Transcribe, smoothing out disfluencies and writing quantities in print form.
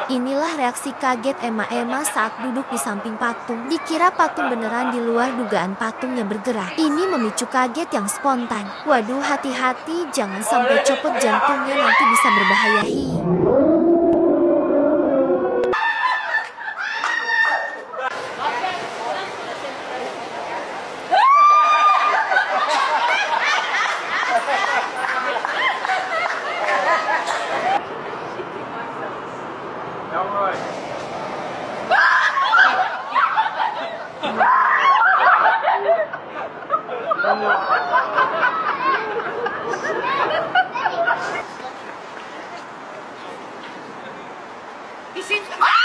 Inilah reaksi kaget Emma saat duduk di samping patung. Dikira patung beneran, di luar dugaan patungnya bergerak. Ini memicu kaget yang spontan. Waduh, hati-hati, jangan sampai copot jantungnya, nanti bisa berbahaya. Is it?